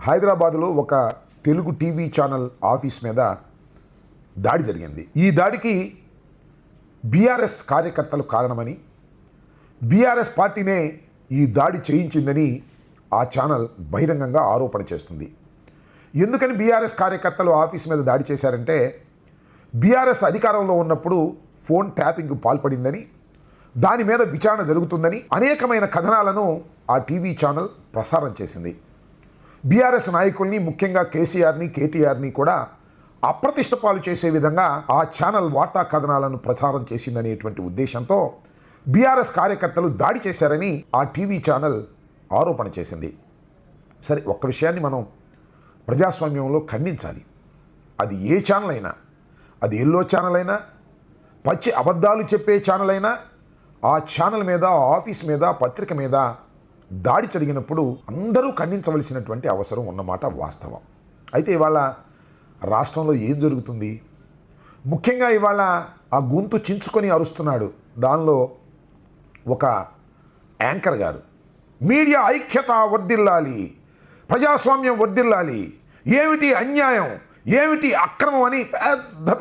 హైదరాబాద్లో ఒక Telugu TV channel office మీద దాడి జరిగింది. ఈ దాడికి బీఆర్ఎస్ కార్యకర్తలు కారణమని, బీఆర్ఎస్ పార్టీనే ఈ దాడి చేయించిందని ఆ ఛానల్ బహిరంగంగా ఆరోపణ చేస్తుంది. ఎందుకని బీఆర్ఎస్ కార్యకర్తలు ఆఫీస్ మీద దాడి చేశారంటే, బీఆర్ఎస్ అధికారంలో ఉన్నప్పుడు ఫోన్ ట్యాపింగ్కు పాల్పడిందని, దాని మీద విచారణ జరుగుతుందని అనేకమైన కథనాలను ఆ టీవీ ఛానల్ ప్రసారం చేసింది. బీఆర్ఎస్ నాయకుల్ని, ముఖ్యంగా కేసీఆర్ని, కేటీఆర్ని కూడా అప్రతిష్ట పాలు చేసే విధంగా ఆ ఛానల్ వార్తా కథనాలను ప్రచారం చేసిందనేటువంటి ఉద్దేశంతో బీఆర్ఎస్ కార్యకర్తలు దాడి చేశారని ఆ టీవీ ఛానల్ ఆరోపణ చేసింది. సరే, ఒక్క విషయాన్ని మనం ప్రజాస్వామ్యంలో ఖండించాలి. అది ఏ ఛానల్ అయినా, అది ఎల్లో ఛానల్ అయినా, పచ్చి అబద్ధాలు చెప్పే ఛానల్ అయినా, ఆ ఛానల్ మీద, ఆఫీస్ మీద, పత్రిక మీద దాడి జరిగినప్పుడు అందరూ ఖండించవలసినటువంటి అవసరం ఉన్నమాట వాస్తవం. అయితే ఇవాళ రాష్ట్రంలో ఏం జరుగుతుంది? ముఖ్యంగా ఇవాళ ఆ గొంతు చించుకొని అరుస్తున్నాడు. దానిలో ఒక యాంకర్ గారు, మీడియా ఐక్యత వర్ధిల్లాలి, ప్రజాస్వామ్యం వర్ధిల్లాలి, ఏమిటి అన్యాయం, ఏమిటి అక్రమం అని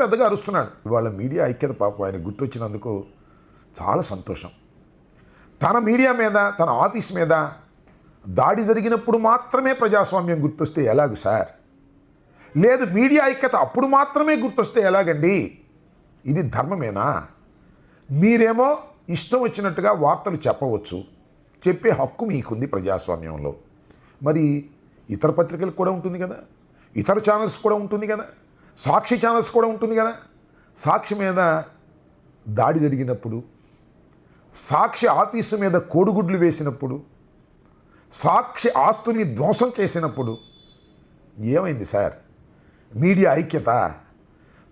పెద్దగా అరుస్తున్నాడు. ఇవాళ మీడియా ఐక్యత పాపం ఆయన గుర్తొచ్చినందుకు చాలా సంతోషం. తన మీడియా మీద, తన ఆఫీస్ మీద దాడి జరిగినప్పుడు మాత్రమే ప్రజాస్వామ్యం గుర్తొస్తే ఎలాగు సార్? లేదు, మీడియా ఐక్యత అప్పుడు మాత్రమే గుర్తొస్తే ఎలాగండి? ఇది ధర్మమేనా? మీరేమో ఇష్టం వచ్చినట్టుగా వార్తలు చెప్పవచ్చు, చెప్పే హక్కు మీకుంది ప్రజాస్వామ్యంలో. మరి ఇతర పత్రికలకు కూడా ఉంటుంది కదా, ఇతర ఛానల్స్ కూడా ఉంటుంది కదా, సాక్షి ఛానల్స్ కూడా ఉంటుంది కదా. సాక్షి మీద దాడి జరిగినప్పుడు, సాక్షి ఆఫీసు మీద కోడిగుడ్లు వేసినప్పుడు, సాక్షి ఆస్తుల్ని ధ్వంసం చేసినప్పుడు ఏమైంది సార్? మీడియా ఐక్యత,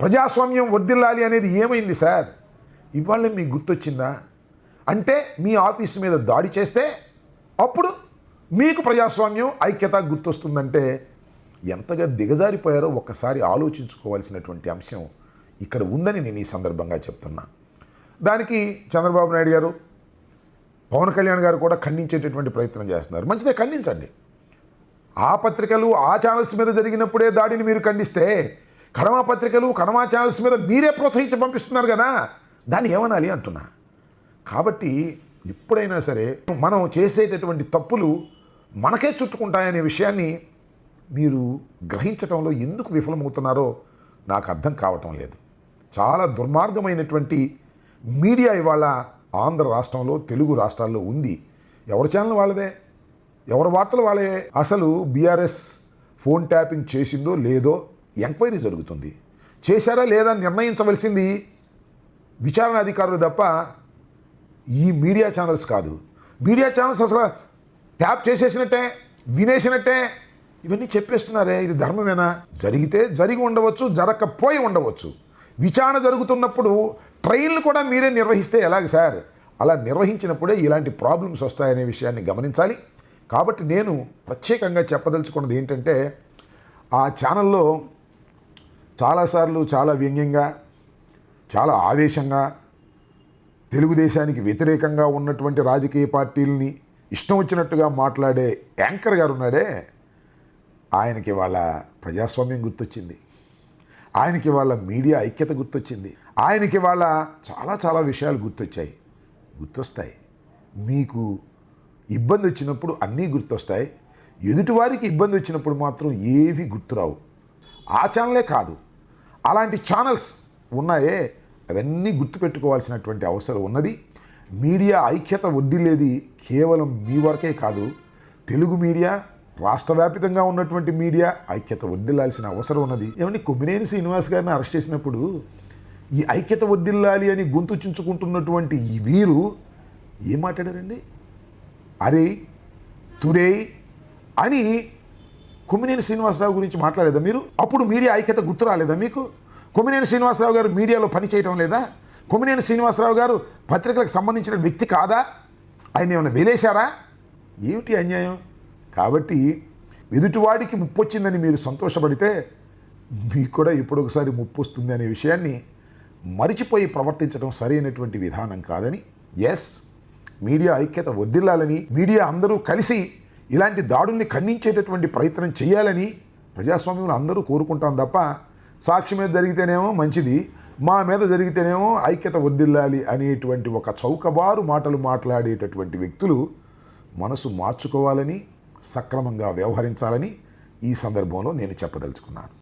ప్రజాస్వామ్యం వర్ధిల్లాలి అనేది ఏమైంది సార్? ఇవాళ మీకు గుర్తొచ్చిందా? అంటే మీ ఆఫీసు మీద దాడి చేస్తే అప్పుడు మీకు ప్రజాస్వామ్యం, ఐక్యత గుర్తొస్తుందంటే ఎంతగా దిగజారిపోయారో ఒక్కసారి ఆలోచించుకోవాల్సినటువంటి అంశం ఇక్కడ ఉందని నేను ఈ సందర్భంగా చెప్తున్నా. దానికి చంద్రబాబు నాయుడు గారు, పవన్ కళ్యాణ్ గారు కూడా ఖండించేటటువంటి ప్రయత్నం చేస్తున్నారు. మంచిదే, ఖండించండి. ఆ పత్రికలు, ఆ ఛానల్స్ మీద జరిగినప్పుడే దాడిని మీరు ఖండిస్తే, కడమా పత్రికలు, కడమా ఛానల్స్ మీద మీరే ప్రోత్సహించి పంపిస్తున్నారు కదా, దాన్ని ఏమనాలి అంటున్నా. కాబట్టి ఎప్పుడైనా సరే మనం చేసేటటువంటి తప్పులు మనకే చుట్టుకుంటాయనే విషయాన్ని మీరు గ్రహించటంలో ఎందుకు విఫలమవుతున్నారో నాకు అర్థం కావటం లేదు. చాలా దుర్మార్గమైనటువంటి మీడియా ఇవాళ ఆంధ్ర రాష్ట్రంలో, తెలుగు రాష్ట్రాల్లో ఉంది. ఎవరి ఛానల్ వాళ్ళదే, ఎవరి వార్తలు వాళ్ళే. అసలు బీఆర్ఎస్ ఫోన్ ట్యాపింగ్ చేసిందో లేదో ఎంక్వైరీ జరుగుతుంది. చేశారా లేదా నిర్ణయించవలసింది విచారణ అధికారులు తప్ప ఈ మీడియా ఛానల్స్ కాదు. మీడియా ఛానల్స్ అసలు ట్యాప్ చేసేసినట్టే, వినేసినట్టే ఇవన్నీ చెప్పేస్తున్నారే. ఇది ధర్మమేనా? జరిగితే జరిగి ఉండవచ్చు, జరగకపోయి ఉండవచ్చు. విచారణ జరుగుతున్నప్పుడు ట్రైన్లు కూడా మీరే నిర్వహిస్తే ఎలాగ సార్? అలా నిర్వహించినప్పుడే ఇలాంటి ప్రాబ్లమ్స్ వస్తాయనే విషయాన్ని గమనించాలి. కాబట్టి నేను ప్రత్యేకంగా చెప్పదలుచుకున్నది ఏంటంటే, ఆ ఛానల్లో చాలాసార్లు చాలా వ్యంగ్యంగా, చాలా ఆవేశంగా, తెలుగుదేశానికి వ్యతిరేకంగా ఉన్నటువంటి రాజకీయ పార్టీలని ఇష్టం వచ్చినట్టుగా మాట్లాడే యాంకర్ గారు ఉన్నాడే, ఆయనకి వాళ్ళ ప్రజాస్వామ్యం గుర్తొచ్చింది, ఆయనకి వాళ్ళ మీడియా ఐక్యత గుర్తొచ్చింది, ఆయనకి వాళ్ళ చాలా విషయాలు గుర్తొస్తాయి. మీకు ఇబ్బంది వచ్చినప్పుడు అన్నీ గుర్తొస్తాయి, ఎదుటివారికి ఇబ్బంది వచ్చినప్పుడు మాత్రం ఏవి గుర్తురావు. ఆ ఛానలే కాదు, అలాంటి ఛానల్స్ ఉన్నాయే, అవన్నీ గుర్తుపెట్టుకోవాల్సినటువంటి అవసరం ఉన్నది. మీడియా ఐక్యత వడ్డీలేది కేవలం మీ వరకే కాదు, తెలుగు మీడియా, రాష్ట్ర వ్యాపితంగా ఉన్నటువంటి మీడియా ఐక్యత వడ్డిల్లాల్సిన అవసరం ఉన్నది. ఏమంటే కొమ్మినేని శ్రీనివాస్ గారిని అరెస్ట్ చేసినప్పుడు ఈ ఐక్యత వడ్డిల్లాలి అని గొంతు చించుకుంటున్నటువంటి ఈ వీరు ఏం మాట్లాడారండి? అరే తురే అని కొమ్మినేని శ్రీనివాసరావు గురించి మాట్లాడేదా మీరు? అప్పుడు మీడియా ఐక్యత గుర్తు రాలేదా మీకు? కొమ్మినేని శ్రీనివాసరావు గారు మీడియాలో పని చేయటం లేదా? కొమ్మినేని శ్రీనివాసరావు గారు పత్రికలకు సంబంధించిన వ్యక్తి కాదా? ఆయన ఏమైనా వెలేశారా? ఏమిటి అన్యాయం? కాబట్టి ఎదుటివాడికి ముప్పు వచ్చిందని మీరు సంతోషపడితే మీకు కూడా ఎప్పుడొకసారి ముప్పు వస్తుంది అనే విషయాన్ని మరిచిపోయి ప్రవర్తించడం సరైనటువంటి విధానం కాదని, ఎస్, మీడియా ఐక్యత వర్ధిల్లాలని, మీడియా అందరూ కలిసి ఇలాంటి దాడుల్ని ఖండించేటటువంటి ప్రయత్నం చేయాలని ప్రజాస్వామ్యంలో అందరూ కోరుకుంటాం తప్ప సాక్షి మీద జరిగితేనేమో మంచిది, మా మీద జరిగితేనేమో ఐక్యత వర్ధిల్లాలి అనేటువంటి ఒక చౌకబారు మాటలు మాట్లాడేటటువంటి వ్యక్తులు మనసు మార్చుకోవాలని, సక్రమంగా వ్యవహరించాలని ఈ సందర్భంలో నేను చెప్పదలుచుకున్నాను.